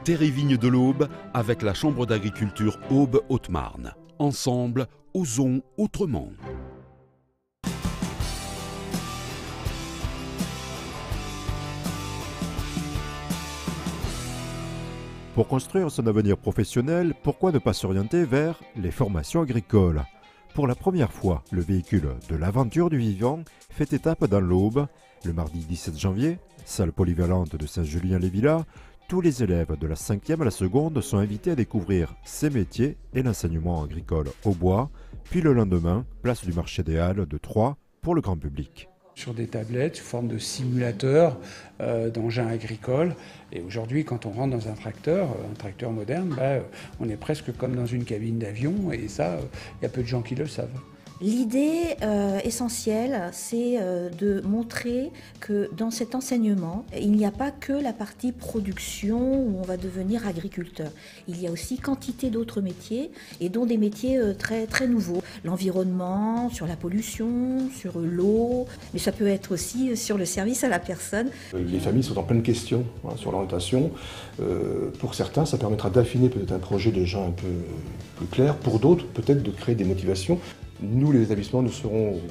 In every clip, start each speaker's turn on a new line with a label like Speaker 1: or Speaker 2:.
Speaker 1: Terre-et-Vigne de l'Aube avec la Chambre d'agriculture Aube-Haute-Marne. Ensemble, osons autrement.
Speaker 2: Pour construire son avenir professionnel, pourquoi ne pas s'orienter vers les formations agricoles? Pour la première fois, le véhicule de l'aventure du vivant fait étape dans l'Aube. Le mardi 17 janvier, salle polyvalente de Saint-Julien-les-Villas, tous les élèves de la 5e à la seconde sont invités à découvrir ces métiers et l'enseignement agricole au bois. Puis le lendemain, place du marché des Halles de Troyes pour le grand public.
Speaker 3: Sur des tablettes sous forme de simulateurs d'engins agricoles. Et aujourd'hui, quand on rentre dans un tracteur moderne, on est presque comme dans une cabine d'avion. Et ça, il y a peu de gens qui le savent.
Speaker 4: L'idée essentielle, c'est de montrer que dans cet enseignement, il n'y a pas que la partie production où on va devenir agriculteur. Il y a aussi quantité d'autres métiers, et dont des métiers très, très nouveaux. L'environnement, sur la pollution, sur l'eau, mais ça peut être aussi sur le service à la personne.
Speaker 5: Les familles sont en pleine question sur l'orientation. Pour certains, ça permettra d'affiner peut-être un projet déjà un peu plus clair. Pour d'autres, peut-être de créer des motivations. Nous, les établissements, nous serons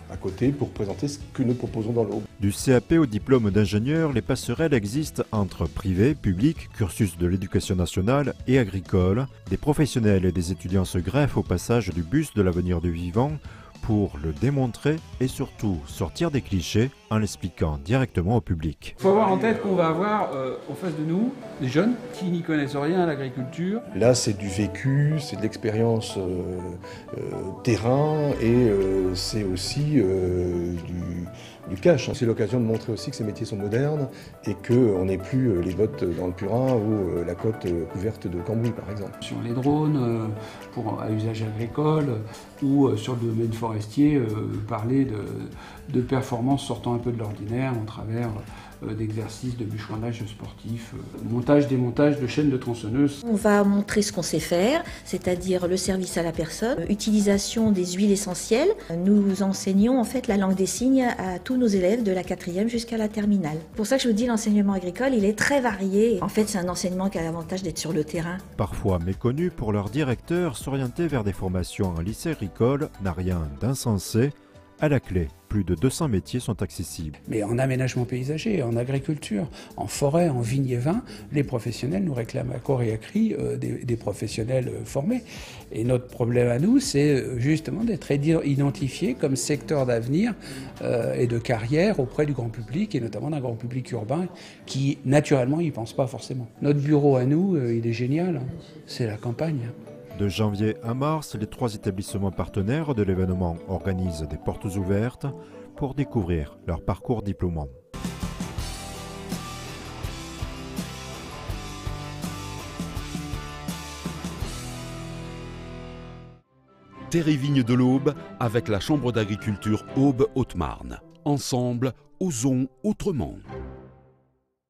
Speaker 5: à côté pour présenter ce que nous proposons dans l'Aube.
Speaker 2: Du CAP au diplôme d'ingénieur, les passerelles existent entre privé, public, cursus de l'éducation nationale et agricole. Des professionnels et des étudiants se greffent au passage du bus de l'avenir du vivant pour le démontrer et surtout sortir des clichés en l'expliquant directement au public.
Speaker 3: Il faut avoir en tête qu'on va avoir en face de nous des jeunes qui n'y connaissent rien à l'agriculture.
Speaker 5: Là, c'est du vécu, c'est de l'expérience terrain et c'est aussi du cash. C'est l'occasion de montrer aussi que ces métiers sont modernes et qu'on n'est plus les bottes dans le purin ou la côte couverte de cambouis, par exemple.
Speaker 3: Sur les drones à usage agricole ou sur le domaine forestier, parler de performances sortant un peu de l'ordinaire au travers d'exercices de bûcheronnage sportif, montage-démontage de chaînes de tronçonneuses.
Speaker 4: On va montrer ce qu'on sait faire, c'est-à-dire le service à la personne, utilisation des huiles essentielles. Nous enseignons en fait la langue des signes à tous nos élèves de la 4e jusqu'à la terminale. C'est pour ça que je vous dis l'enseignement agricole, il est très varié. En fait, c'est un enseignement qui a l'avantage d'être sur le terrain.
Speaker 2: Parfois méconnus pour leur directeur, s'orienter vers des formations en lycée agricole n'a rien d'insensé. À la clé, plus de 200 métiers sont accessibles.
Speaker 3: Mais en aménagement paysager, en agriculture, en forêt, en vigne et vin, les professionnels nous réclament à corps et à cri des professionnels formés. Et notre problème à nous, c'est justement d'être identifiés comme secteur d'avenir et de carrière auprès du grand public, et notamment d'un grand public urbain qui, naturellement, n'y pense pas forcément. Notre bureau à nous, il est génial, c'est la campagne.
Speaker 2: De janvier à mars, les 3 établissements partenaires de l'événement organisent des portes ouvertes pour découvrir leur parcours diplômant.
Speaker 1: Terre-et-Vigne de l'Aube avec la Chambre d'agriculture Aube-Haute-Marne. Ensemble, osons autrement.